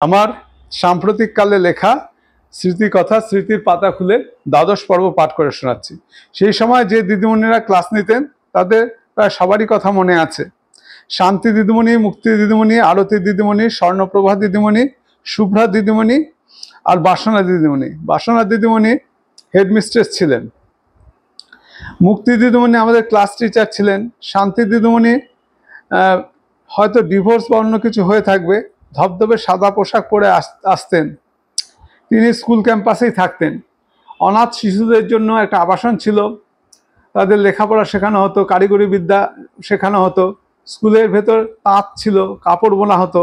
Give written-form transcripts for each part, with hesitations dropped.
আমার সাম্প্রতিককালে লেখা স্মৃতিকথা স্মৃতির পাতা খুলে দ্বাদশ পর্ব পাঠ করে শোনাচ্ছি। সেই সময় যে দিদিমণিরা ক্লাস নিতেন তাদের প্রায় সবারই কথা মনে আছে। শান্তি দিদিমণি, মুক্তি দিদিমণি, আরতি দিদিমণি, স্বর্ণপ্রভা দিদিমণি, শুভ্রা দিদিমণি আর বাসনা দিদিমণি। বাসনা দিদিমণি হেডমিস্ট্রেস ছিলেন। মুক্তি দিদিমণি আমাদের ক্লাস টিচার ছিলেন। শান্তি দিদিমণি হয়তো ডিভোর্স বা অন্য কিছু হয়ে থাকবে, ধবধবে সাদা পোশাক পরে আসতেন। তিনি স্কুল ক্যাম্পাসেই থাকতেন। অনাথ শিশুদের জন্য একটা আবাসন ছিল, তাদের লেখাপড়া শেখানো হতো, কারিগরি বিদ্যা শেখানো হতো। স্কুলের ভেতর তাঁত ছিল, কাপড় বোনা হতো।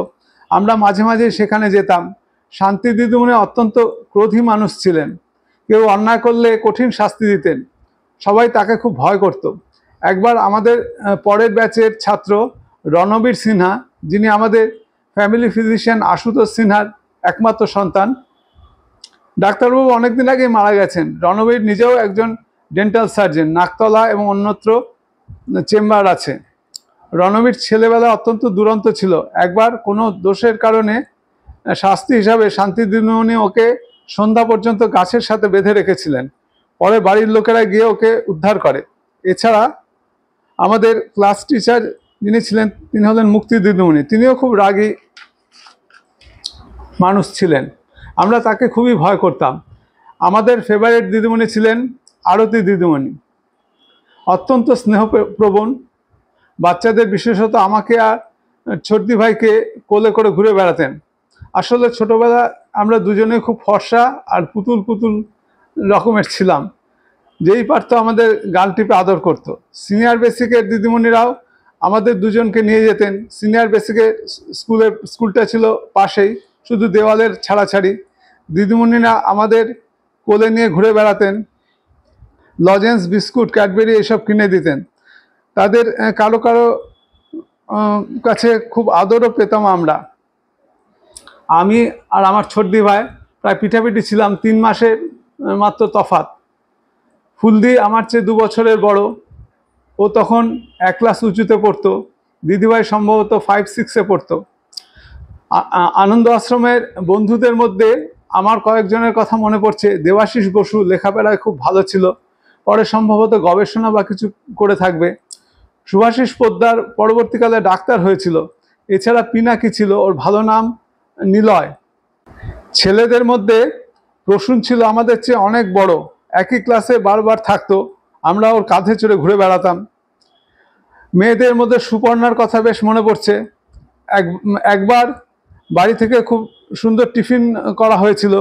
আমরা মাঝে মাঝে সেখানে যেতাম। শান্তি দিদিমণি অত্যন্ত ক্রোধী মানুষ ছিলেন। কেউ অন্যায় করলে কঠিন শাস্তি দিতেন। সবাই তাকে খুব ভয় করত। একবার আমাদের পরের ব্যাচের ছাত্র রণবীর সিনহা, যিনি আমাদের ফ্যামিলি ফিজিশিয়ান আশুতোষ সিনহার একমাত্র সন্তান, ডাক্তারবাবু অনেকদিন আগে মারা গেছেন। রণবীর নিজেও একজন ডেন্টাল সার্জন, নাকতলা এবং অন্যত্র চেম্বার আছে। রণবীর ছেলেবেলা অত্যন্ত দুরন্ত ছিল। একবার কোনো দোষের কারণে শাস্তি হিসাবে শান্তি দিদিমণি ওকে সন্ধ্যা পর্যন্ত গাছের সাথে বেঁধে রেখেছিলেন। পরে বাড়ির লোকেরা গিয়ে ওকে উদ্ধার করে। এছাড়া আমাদের ক্লাস টিচার যিনি ছিলেন তিনি হলেন মুক্তি দিদিমণি। তিনিও খুব রাগী মানুষ ছিলেন। আমরা তাকে খুবই ভয় করতাম। আমাদের ফেভারিট দিদিমণি ছিলেন আরতি দিদিমণি। অত্যন্ত স্নেহপ্রবণ, বাচ্চাদের বিশেষত আমাকে আর ছোটদি ভাইকে কোলে করে ঘুরে বেড়াতেন। আসলে ছোটবেলা আমরা দুজনে খুব ফর্সা আর পুতুল পুতুল রকমের ছিলাম। যেই পারতো আমাদের গাল টিপে আদর করতো। সিনিয়র বেসিকের দিদিমণিরাও আমাদের দুজনকে নিয়ে যেতেন। সিনিয়র বেসিকের স্কুলটা ছিল পাশেই, শুধু দেওয়ালের ছাড়াছাড়ি। দিদিমণিরা আমাদের কোলে নিয়ে ঘুরে বেড়াতেন। লজেন্স, বিস্কুট, ক্যাডবেরি এসব কিনে দিতেন। তাদের কারো কারো কাছে খুব আদরও পেতাম আমরা। আমি আর আমার ছোটদি ভাই প্রায় পিঠাপিঠি ছিলাম, 3 মাসের মাত্র তফাৎ। ফুলদি আমার চেয়ে 2 বছরের বড়। ও তখন 1 ক্লাস উঁচুতে পড়তো। দিদিভাই সম্ভবত 5-6-এ পড়তো। আনন্দ আশ্রমের বন্ধুদের মধ্যে আমার কয়েকজনের কথা মনে পড়ছে। দেবাশিস বসু লেখাপড়ায় খুব ভালো ছিল, পরে সম্ভবত গবেষণা বা কিছু করে থাকবে। সুভাষিস পোদ্দার পরবর্তীকালে ডাক্তার হয়েছিল। এছাড়া পিনাকি ছিল, ওর ভালো নাম নিলয়। ছেলেদের মধ্যে প্রসূন ছিল আমাদের চেয়ে অনেক বড়, একই ক্লাসে বারবার থাকতো। আমরা ওর কাঁধে চড়ে ঘুরে বেড়াতাম। মেয়েদের মধ্যে সুপর্ণার কথা বেশ মনে পড়ছে। একবার বাড়ি থেকে খুব সুন্দর টিফিন করা হয়েছিল।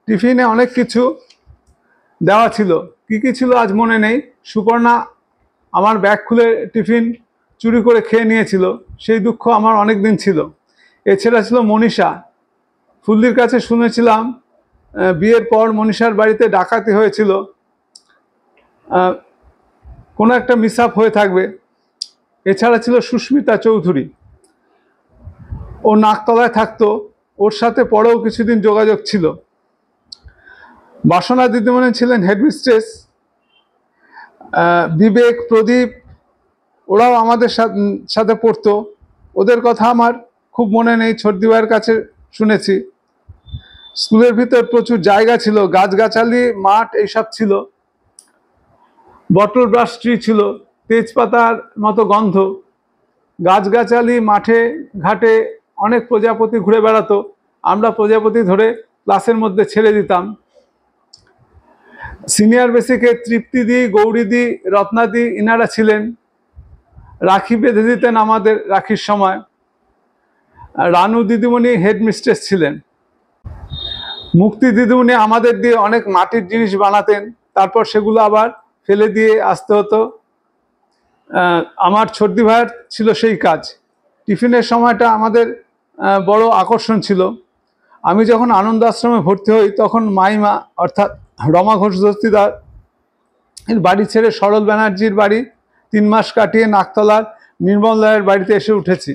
টিফিনে অনেক কিছু দেওয়া ছিল, কি কি ছিল আজ মনে নেই। সুপর্ণা আমার ব্যাগ খুলে টিফিন চুরি করে খেয়ে নিয়েছিল, সেই দুঃখ আমার অনেক দিন ছিল। এছাড়া ছিল মনীষা। ফুলদির কাছে শুনেছিলাম বিয়ের পর মনীষার বাড়িতে ডাকাতি হয়েছিল, কোনো একটা মিসআপ হয়ে থাকবে। এছাড়া ছিল সুস্মিতা চৌধুরী, ও নাকতলায় থাকতো, ওর সাথে পরেও কিছুদিন যোগাযোগ ছিল। বাসনা দিদিমণি ছিলেন হেডমিস্ট্রেস। বিবেক, প্রদীপ ওরাও আমাদের সাথে পড়তো। ওদের কথা আমার খুব মনে নেই, ছোটদি ভাইয়ের কাছে শুনেছি। স্কুলের ভিতর প্রচুর জায়গা ছিল, গাছগাছালি, মাঠ এইসব ছিল। বটল ব্রাশ ট্রি ছিল, তেজপাতার মতো গন্ধ। গাছগাছালি, মাঠে ঘাটে অনেক প্রজাপতি ঘুরে বেড়াতো। আমরা প্রজাপতি ধরে ক্লাসের মধ্যে ছেড়ে দিতাম। সিনিয়র বেসিকে তৃপ্তিদি, গৌরীদি, রত্নাদি ইনারা ছিলেন। রাখি বেঁধে দিতেন আমাদের রাখির সময়। রানু দিদিমণি হেডমিস্ট্রেস ছিলেন। মুক্তি দিদিমণি আমাদের দিয়ে অনেক মাটির জিনিস বানাতেন, তারপর সেগুলো আবার ফেলে দিয়ে আসতে হতো। আমার ছোটদি ভাইয়ের ছিল সেই কাজ। টিফিনের সময়টা আমাদের বড় আকর্ষণ ছিল। আমি যখন আনন্দ আশ্রমে ভর্তি হই তখন মাইমা অর্থাৎ রমা ঘোষ দস্তিদার এর বাড়ি ছেড়ে সরল ব্যানার্জির বাড়ি 3 মাস কাটিয়ে নাকতলার নির্মল রায়ের বাড়িতে এসে উঠেছি।